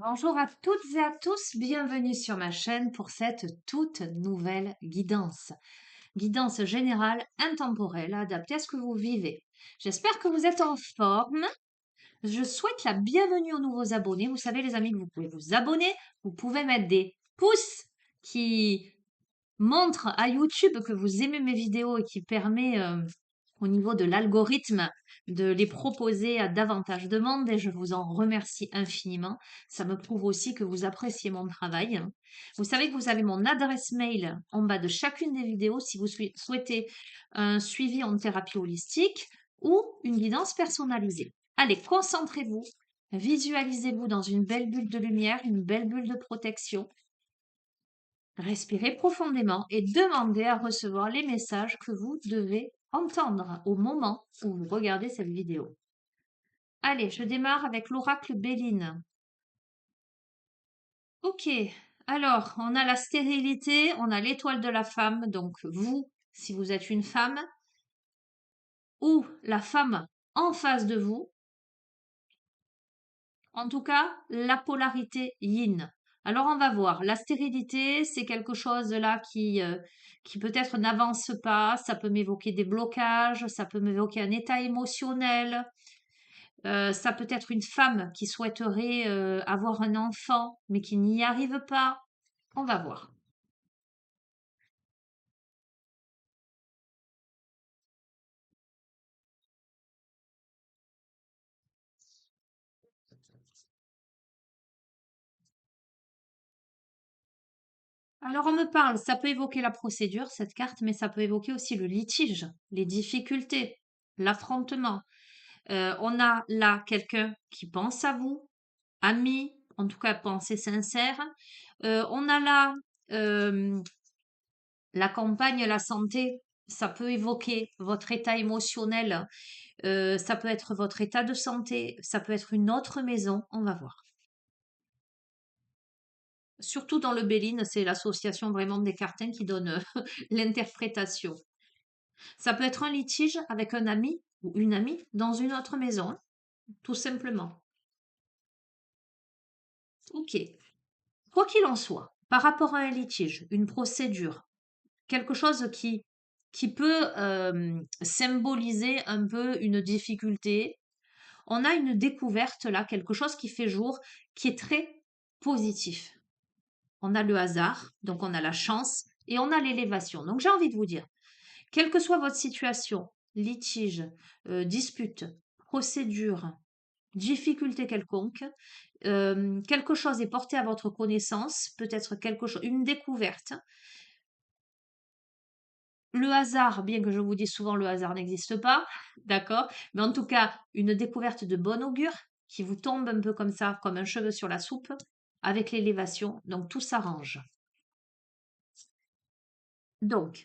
Bonjour à toutes et à tous, bienvenue sur ma chaîne pour cette toute nouvelle guidance. Guidance générale, intemporelle, adaptée à ce que vous vivez. J'espère que vous êtes en forme. Je souhaite la bienvenue aux nouveaux abonnés. Vous savez les amis que vous pouvez vous abonner, vous pouvez mettre des pouces qui montrent à YouTube que vous aimez mes vidéos et qui permet au niveau de l'algorithme de les proposer à davantage de monde et je vous en remercie infiniment. Ça me prouve aussi que vous appréciez mon travail. Vous savez que vous avez mon adresse mail en bas de chacune des vidéos si vous souhaitez un suivi en thérapie holistique ou une guidance personnalisée. Allez, concentrez-vous, visualisez-vous dans une belle bulle de lumière, une belle bulle de protection. Respirez profondément et demandez à recevoir les messages que vous devez entendre au moment où vous regardez cette vidéo. Allez, je démarre avec l'oracle Béline. Ok, alors on a la stérilité, on a l'étoile de la femme, donc vous, si vous êtes une femme, ou la femme en face de vous, en tout cas la polarité yin. Alors on va voir, la stérilité, c'est quelque chose là qui peut-être n'avance pas, ça peut m'évoquer des blocages, ça peut m'évoquer un état émotionnel, ça peut être une femme qui souhaiterait avoir un enfant mais qui n'y arrive pas. On va voir. Alors on me parle, ça peut évoquer la procédure, cette carte, mais ça peut évoquer aussi le litige, les difficultés, l'affrontement. On a là quelqu'un qui pense à vous, ami, en tout cas pensée sincère. On a là la campagne, la santé, ça peut évoquer votre état émotionnel, ça peut être votre état de santé, ça peut être une autre maison, on va voir. Surtout dans le Béline, c'est l'association vraiment des cartins qui donne l'interprétation. Ça peut être un litige avec un ami ou une amie dans une autre maison, tout simplement. Ok. Quoi qu'il en soit, par rapport à un litige, une procédure, quelque chose qui peut symboliser un peu une difficulté, on a une découverte là, quelque chose qui fait jour, qui est très positif. On a le hasard, donc on a la chance et on a l'élévation. Donc j'ai envie de vous dire, quelle que soit votre situation, litige, dispute, procédure, difficulté quelconque, quelque chose est porté à votre connaissance, peut-être quelque chose, une découverte. Le hasard, bien que je vous dise souvent le hasard n'existe pas, d'accord, mais en tout cas une découverte de bon augure qui vous tombe un peu comme ça, comme un cheveu sur la soupe, avec l'élévation, donc tout s'arrange. Donc,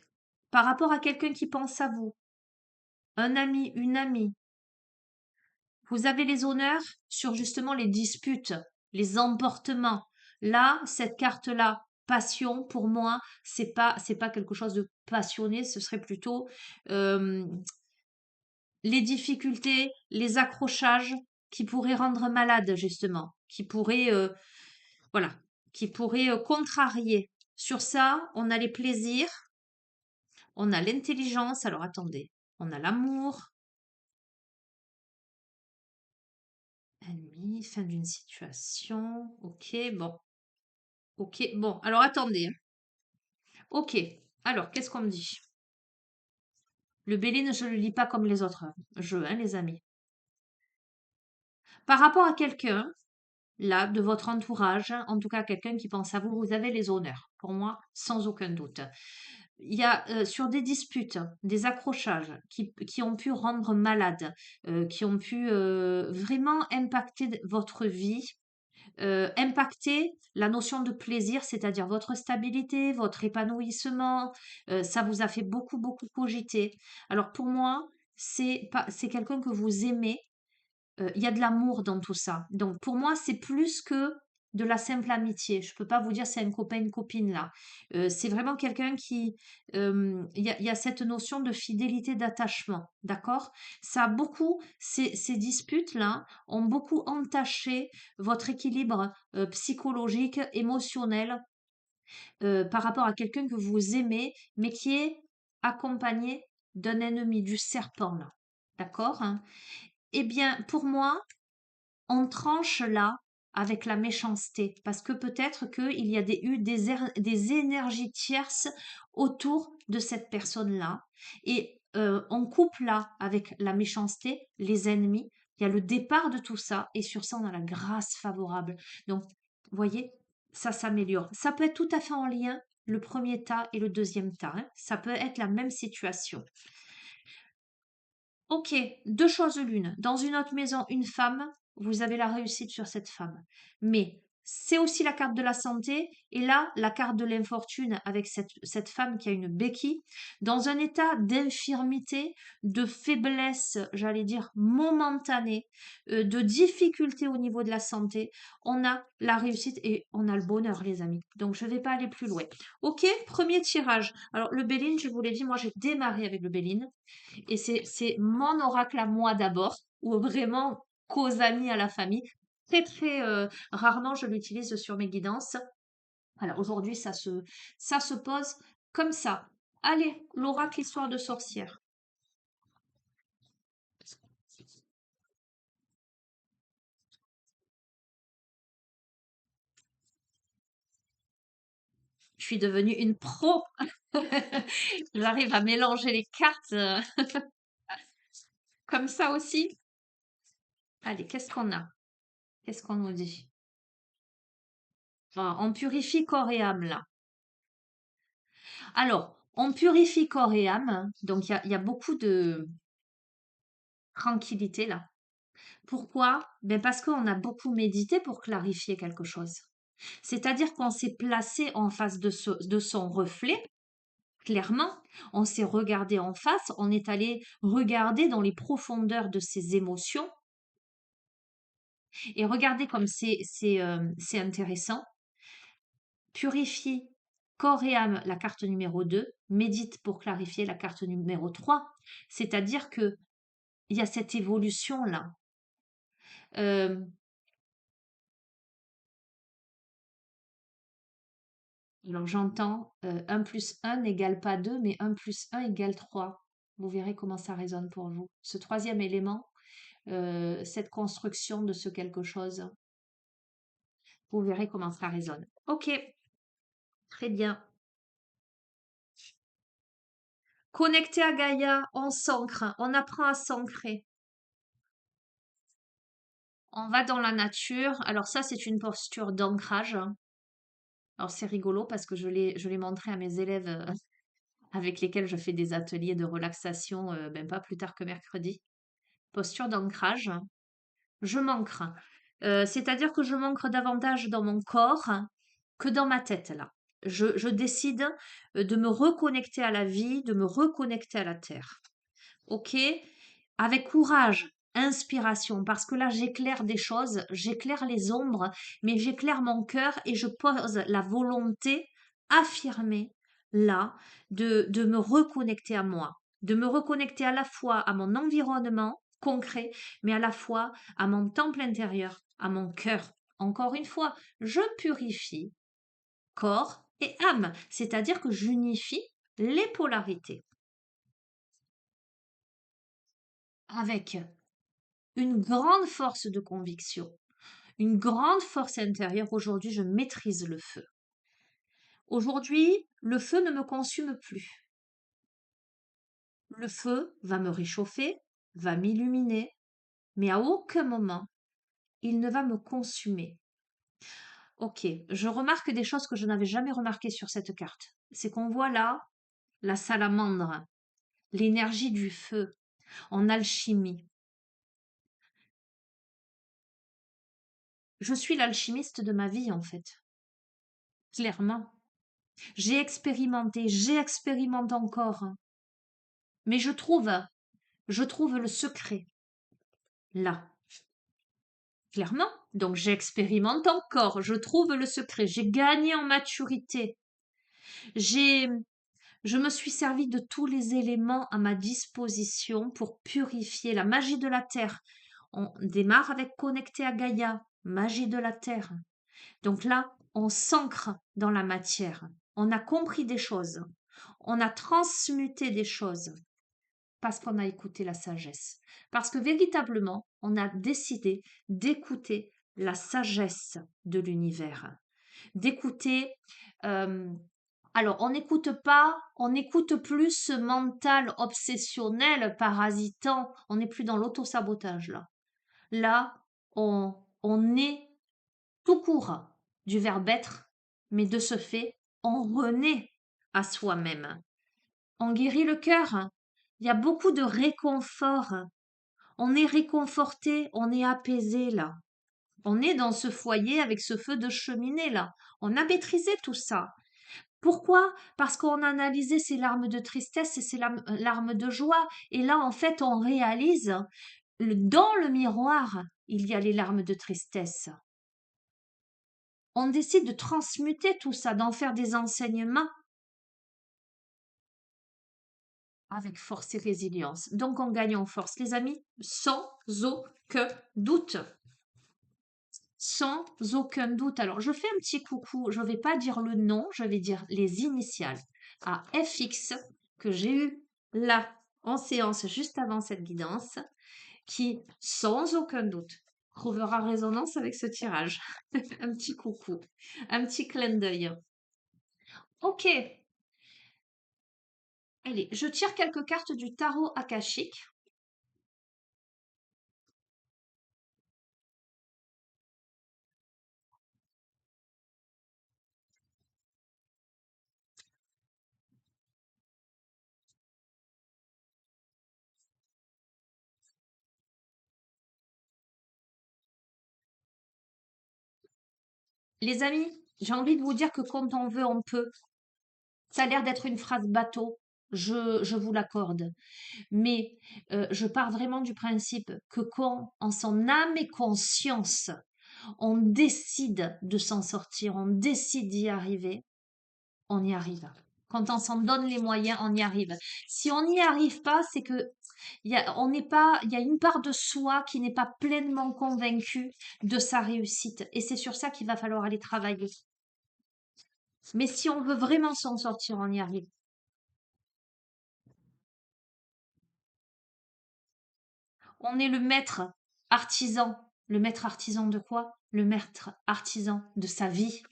par rapport à quelqu'un qui pense à vous, un ami, une amie, vous avez les honneurs sur justement les disputes, les emportements. Là, cette carte-là, passion, pour moi, c'est pas quelque chose de passionné, ce serait plutôt euh, les difficultés, les accrochages qui pourraient rendre malade, justement, voilà, qui pourraient contrarier. Sur ça, on a les plaisirs, on a l'intelligence. Alors attendez, on a l'amour, ennemi, fin d'une situation. Ok, bon. Ok, bon. Alors attendez, hein. Ok. Alors, qu'est-ce qu'on me dit? Le Béline, je ne le lis pas comme les autres jeux, hein, les amis. Par rapport à quelqu'un, là, de votre entourage, en tout cas quelqu'un qui pense à vous, vous avez les honneurs. Pour moi, sans aucun doute. Il y a sur des disputes, des accrochages qui ont pu rendre malade, qui ont pu vraiment impacter votre vie, impacter la notion de plaisir, c'est-à-dire votre stabilité, votre épanouissement. Ça vous a fait beaucoup, beaucoup cogiter. Alors pour moi, c'est quelqu'un que vous aimez. Il y a de l'amour dans tout ça. Donc pour moi, c'est plus que de la simple amitié. Je peux pas vous dire c'est un copain, une copine là. C'est vraiment quelqu'un qui, il y a cette notion de fidélité, d'attachement, d'accord? Ça a beaucoup, ces disputes-là ont beaucoup entaché votre équilibre psychologique, émotionnel, par rapport à quelqu'un que vous aimez, mais qui est accompagné d'un ennemi, du serpent là. D'accord, hein? Eh bien, pour moi, on tranche là avec la méchanceté, parce que peut-être qu'il y a eu des énergies tierces autour de cette personne-là, et on coupe là avec la méchanceté les ennemis. Il y a le départ de tout ça, et sur ça, on a la grâce favorable. Donc, vous voyez, ça s'améliore. Ça peut être tout à fait en lien, le premier tas et le deuxième tas, hein. Ça peut être la même situation. Ok, deux choses l'une. Dans une autre maison, une femme, vous avez la réussite sur cette femme. Mais c'est aussi la carte de la santé, et là, la carte de l'infortune avec cette femme qui a une béquille, dans un état d'infirmité, de faiblesse, j'allais dire momentanée, de difficulté au niveau de la santé. On a la réussite et on a le bonheur, les amis. Donc, je ne vais pas aller plus loin. Ok, premier tirage. Alors, le Béline, je vous l'ai dit, moi, j'ai démarré avec le Béline. Et c'est mon oracle à moi d'abord, ou vraiment qu'aux amis, à la famille. Très, très rarement, je l'utilise sur mes guidances. Alors aujourd'hui, ça se pose comme ça. Allez, l'oracle histoire de sorcière. Je suis devenue une pro. J'arrive à mélanger les cartes comme ça aussi. Allez, qu'est-ce qu'on a? Qu'est-ce qu'on nous dit? Enfin, on purifie corps et âme là. Alors, on purifie corps et âme, donc il y a beaucoup de tranquillité là. Pourquoi? Ben parce qu'on a beaucoup médité pour clarifier quelque chose. C'est-à-dire qu'on s'est placé en face de son reflet, clairement, on s'est regardé en face, on est allé regarder dans les profondeurs de ses émotions, et regardez comme c'est intéressant. Purifie corps et âme, la carte numéro 2, médite pour clarifier la carte numéro 3. C'est-à-dire que il y a cette évolution-là. Euh, alors j'entends 1 plus 1 n'égale pas 2, mais 1 plus 1 égale 3. Vous verrez comment ça résonne pour vous. Ce troisième élément, cette construction de ce quelque chose, vous verrez comment ça résonne. Ok, très bien. Connecté à Gaïa, on s'ancre, on apprend à s'ancrer. On va dans la nature. Alors ça, c'est une posture d'ancrage. Alors c'est rigolo parce que je l'ai montré à mes élèves avec lesquels je fais des ateliers de relaxation, ben pas plus tard que mercredi. Posture d'ancrage. Je m'ancre. C'est-à-dire que je m'ancre davantage dans mon corps que dans ma tête là. Je décide de me reconnecter à la vie, de me reconnecter à la terre. Ok? Avec courage, inspiration, parce que là j'éclaire des choses, j'éclaire les ombres, mais j'éclaire mon cœur et je pose la volonté affirmée là de me reconnecter à moi, de me reconnecter à la fois à mon environnement concret, mais à la fois à mon temple intérieur, à mon cœur. Encore une fois, je purifie corps et âme, c'est-à-dire que j'unifie les polarités avec une grande force de conviction, une grande force intérieure. Aujourd'hui, je maîtrise le feu. Aujourd'hui, le feu ne me consume plus. Le feu va me réchauffer, va m'illuminer, mais à aucun moment, il ne va me consumer. Ok, je remarque des choses que je n'avais jamais remarquées sur cette carte. C'est qu'on voit là la salamandre, l'énergie du feu en alchimie. Je suis l'alchimiste de ma vie en fait, clairement. J'expérimente encore, mais je trouve le secret là, clairement. Donc j'expérimente encore, je trouve le secret, j'ai gagné en maturité. J'ai je me suis servi de tous les éléments à ma disposition pour purifier la magie de la terre. On démarre avec connecté à Gaïa, magie de la terre. Donc là, on s'ancre dans la matière. On a compris des choses. On a transmuté des choses parce qu'on a écouté la sagesse. Parce que véritablement, on a décidé d'écouter la sagesse de l'univers. D'écouter alors, on n'écoute plus ce mental obsessionnel, parasitant. On n'est plus dans l'autosabotage là. Là, on est tout court du verbe être, mais de ce fait, on renaît à soi-même. On guérit le cœur. Il y a beaucoup de réconfort. On est réconforté, on est apaisé là. On est dans ce foyer avec ce feu de cheminée là. On a maîtrisé tout ça. Pourquoi? Parce qu'on a analysé ses larmes de tristesse et ses larmes de joie. Et là, en fait, on réalise, dans le miroir, il y a les larmes de tristesse. On décide de transmuter tout ça, d'en faire des enseignements avec force et résilience. Donc, on gagne en force, les amis, sans aucun doute. Sans aucun doute. Alors, je fais un petit coucou. Je ne vais pas dire le nom, je vais dire les initiales à FX que j'ai eu là en séance juste avant cette guidance, qui, sans aucun doute, trouvera résonance avec ce tirage. Un petit coucou, un petit clin d'œil. Ok. Allez, je tire quelques cartes du tarot akashique. Les amis, j'ai envie de vous dire que quand on veut, on peut. Ça a l'air d'être une phrase bateau, je vous l'accorde. Mais je pars vraiment du principe que quand, en son âme et conscience, on décide de s'en sortir, on décide d'y arriver, on y arrive. Quand on s'en donne les moyens, on y arrive. Si on n'y arrive pas, c'est que on n'est pas, il y a une part de soi qui n'est pas pleinement convaincue de sa réussite. Et c'est sur ça qu'il va falloir aller travailler. Mais si on veut vraiment s'en sortir, on y arrive. On est le maître artisan. Le maître artisan de quoi? Le maître artisan de sa vie.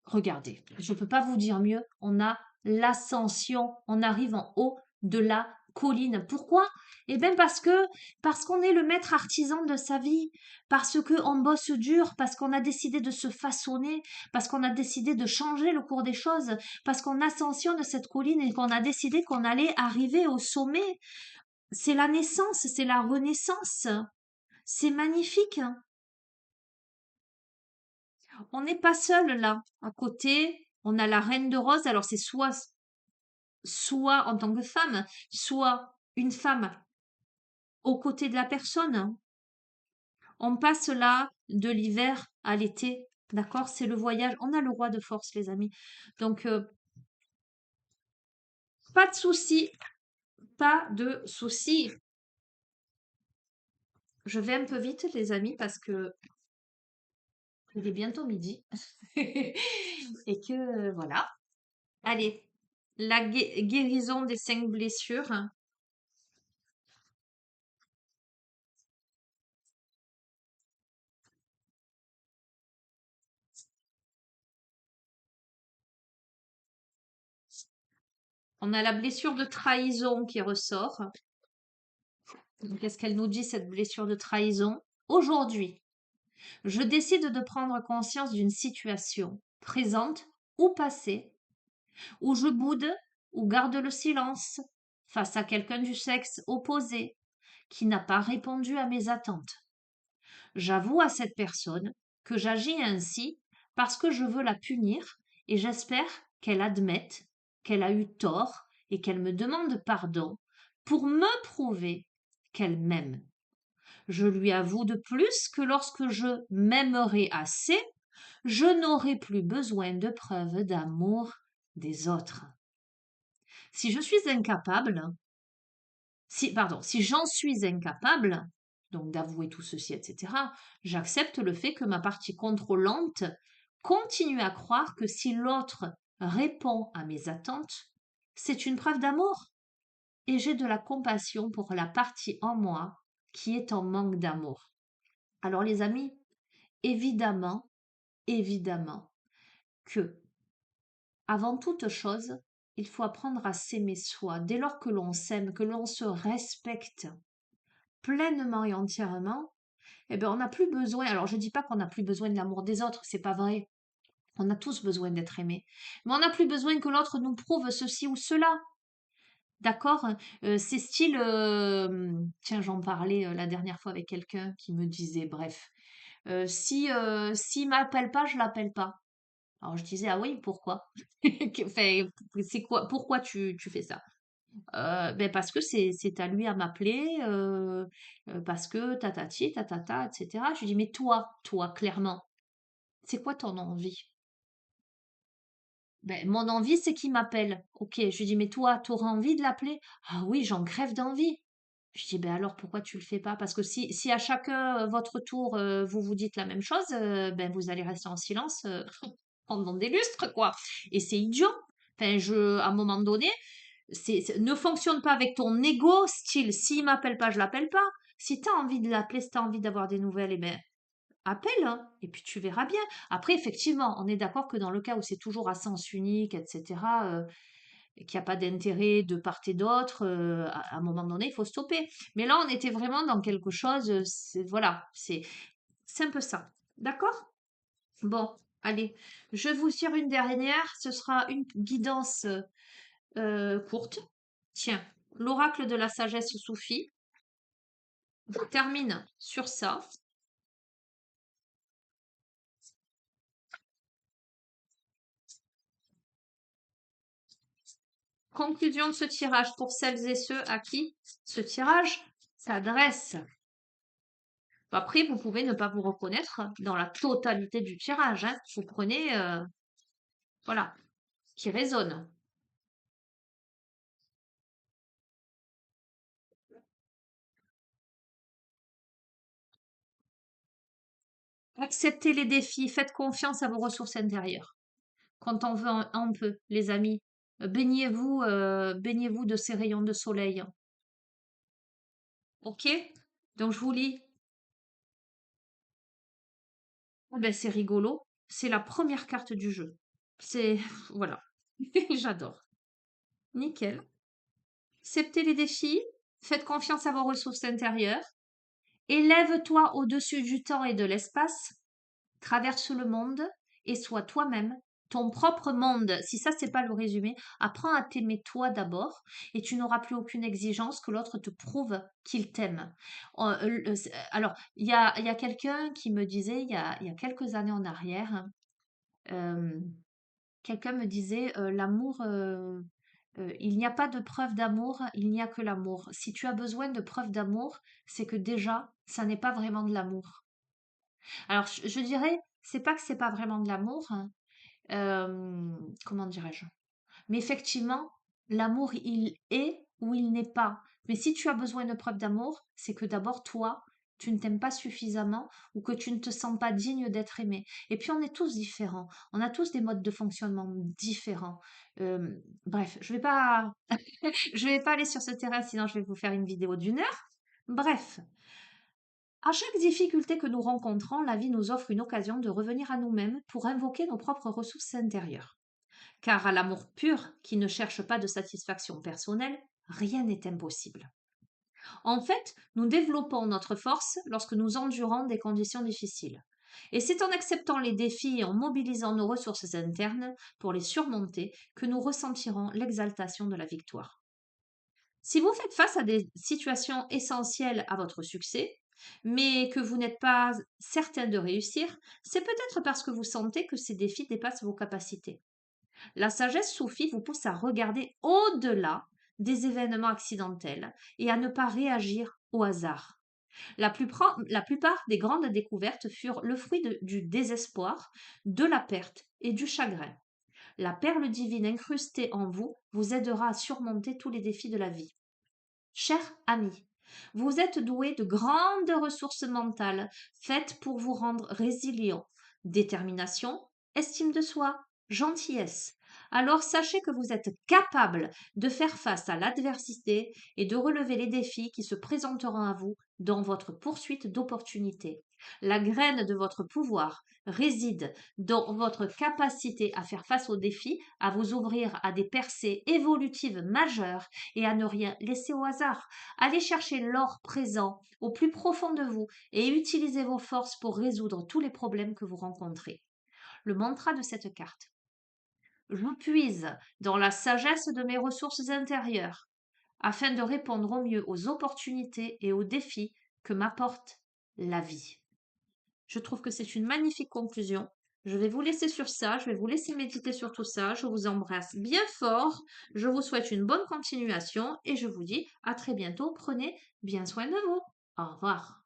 Regardez, je ne peux pas vous dire mieux. On a l'ascension. On arrive en haut de la colline. Pourquoi? Eh bien parce qu'on est le maître artisan de sa vie, parce qu'on bosse dur, parce qu'on a décidé de se façonner, parce qu'on a décidé de changer le cours des choses, parce qu'on ascensionne cette colline et qu'on a décidé qu'on allait arriver au sommet. C'est la naissance, c'est la renaissance. C'est magnifique. On n'est pas seul là. À côté, on a la reine de rose. Alors c'est soit en tant que femme, soit une femme aux côtés de la personne. On passe là de l'hiver à l'été. D'accord? C'est le voyage. On a le roi de force, les amis. Donc, pas de souci. Pas de souci. Je vais un peu vite, les amis, parce que il est bientôt midi. Et que, voilà. Allez, la guérison des 5 blessures. On a la blessure de trahison qui ressort. Qu'est-ce qu'elle nous dit, cette blessure de trahison? Aujourd'hui, je décide de prendre conscience d'une situation, présente ou passée, où je boude ou garde le silence face à quelqu'un du sexe opposé qui n'a pas répondu à mes attentes. J'avoue à cette personne que j'agis ainsi parce que je veux la punir et j'espère qu'elle admette qu'elle a eu tort et qu'elle me demande pardon pour me prouver qu'elle m'aime. Je lui avoue de plus que lorsque je m'aimerai assez, je n'aurai plus besoin de preuves d'amour des autres. Si je suis incapable, si j'en suis incapable, donc d'avouer tout ceci, etc., j'accepte le fait que ma partie contrôlante continue à croire que si l'autre répond à mes attentes, c'est une preuve d'amour. Et j'ai de la compassion pour la partie en moi qui est en manque d'amour. Alors les amis, évidemment, évidemment que, avant toute chose, il faut apprendre à s'aimer soi. Dès lors que l'on s'aime, que l'on se respecte pleinement et entièrement, eh bien, on n'a plus besoin. Alors, je ne dis pas qu'on n'a plus besoin de l'amour des autres, c'est pas vrai. On a tous besoin d'être aimés. Mais on n'a plus besoin que l'autre nous prouve ceci ou cela. D'accord? C'est style, tiens, j'en parlais la dernière fois avec quelqu'un qui me disait, bref, s'il m'appelle pas, je l'appelle pas. Alors je disais, ah oui, pourquoi? Enfin, c'est quoi, pourquoi tu fais ça? Ben parce que c'est à lui à m'appeler, parce que tatati, tatata, etc. Je lui dis, mais toi, clairement, c'est quoi ton envie? Ben, mon envie, c'est qu'il m'appelle. Ok, je lui dis, mais toi, tu auras envie de l'appeler? Ah oui, j'en crève d'envie. Je dis, ben alors pourquoi tu le fais pas? Parce que si à chacun votre tour, vous vous dites la même chose, ben vous allez rester en silence pendant des lustres, quoi. Et c'est idiot. Enfin, à un moment donné, ne fonctionne pas avec ton ego, style, s'il m'appelle pas, je l'appelle pas. Si tu as envie de l'appeler, si tu as envie d'avoir des nouvelles, eh ben, appelle, hein, et puis tu verras bien. Après, effectivement, on est d'accord que dans le cas où c'est toujours à sens unique, etc., qu'il n'y a pas d'intérêt de part et d'autre, à un moment donné, il faut stopper. Mais là, on était vraiment dans quelque chose, voilà, c'est un peu ça. D'accord? Bon, allez, je vous tire une dernière, ce sera une guidance courte. Tiens, l'oracle de la sagesse soufie. Je termine sur ça. Conclusion de ce tirage pour celles et ceux à qui ce tirage s'adresse. Après, vous pouvez ne pas vous reconnaître dans la totalité du tirage, hein. Vous prenez, voilà, qui résonne. Acceptez les défis, faites confiance à vos ressources intérieures. Quand on veut, on peut, les amis. Baignez-vous de ces rayons de soleil. Ok? Donc je vous lis. Ah ben, c'est rigolo. C'est la première carte du jeu. C'est voilà. J'adore. Nickel. Acceptez les défis, faites confiance à vos ressources intérieures, élève-toi au-dessus du temps et de l'espace, traverse le monde et sois toi-même, ton propre monde. Si ça, c'est pas le résumé, apprends à t'aimer toi d'abord et tu n'auras plus aucune exigence que l'autre te prouve qu'il t'aime. Alors, il y a quelqu'un qui me disait, il y a quelques années en arrière, euh, quelqu'un me disait, l'amour, il n'y a pas de preuve d'amour, il n'y a que l'amour. Si tu as besoin de preuves d'amour, c'est que déjà, ça n'est pas vraiment de l'amour. Alors, je dirais, c'est pas que c'est pas vraiment de l'amour, hein, comment dirais-je? Mais effectivement, l'amour, il est ou il n'est pas. Mais si tu as besoin de preuves d'amour, c'est que d'abord, toi, tu ne t'aimes pas suffisamment ou que tu ne te sens pas digne d'être aimé. Et puis, on est tous différents. On a tous des modes de fonctionnement différents. Bref, je vais pas aller sur ce terrain, sinon je vais vous faire une vidéo d'une heure. Bref, à chaque difficulté que nous rencontrons, la vie nous offre une occasion de revenir à nous-mêmes pour invoquer nos propres ressources intérieures. Car à l'amour pur, qui ne cherche pas de satisfaction personnelle, rien n'est impossible. En fait, nous développons notre force lorsque nous endurons des conditions difficiles. Et c'est en acceptant les défis et en mobilisant nos ressources internes pour les surmonter que nous ressentirons l'exaltation de la victoire. Si vous faites face à des situations essentielles à votre succès, mais que vous n'êtes pas certain de réussir, c'est peut-être parce que vous sentez que ces défis dépassent vos capacités. La sagesse soufie vous pousse à regarder au-delà des événements accidentels et à ne pas réagir au hasard. La plupart des grandes découvertes furent le fruit du désespoir, de la perte et du chagrin. La perle divine incrustée en vous vous aidera à surmonter tous les défis de la vie. Cher ami, vous êtes doué de grandes ressources mentales faites pour vous rendre résilient. Détermination, estime de soi, gentillesse. Alors sachez que vous êtes capable de faire face à l'adversité et de relever les défis qui se présenteront à vous dans votre poursuite d'opportunités. La graine de votre pouvoir réside dans votre capacité à faire face aux défis, à vous ouvrir à des percées évolutives majeures et à ne rien laisser au hasard. Allez chercher l'or présent au plus profond de vous et utilisez vos forces pour résoudre tous les problèmes que vous rencontrez. Le mantra de cette carte. Je puise dans la sagesse de mes ressources intérieures afin de répondre au mieux aux opportunités et aux défis que m'apporte la vie. Je trouve que c'est une magnifique conclusion. Je vais vous laisser sur ça, je vais vous laisser méditer sur tout ça. Je vous embrasse bien fort, je vous souhaite une bonne continuation et je vous dis à très bientôt. Prenez bien soin de vous. Au revoir.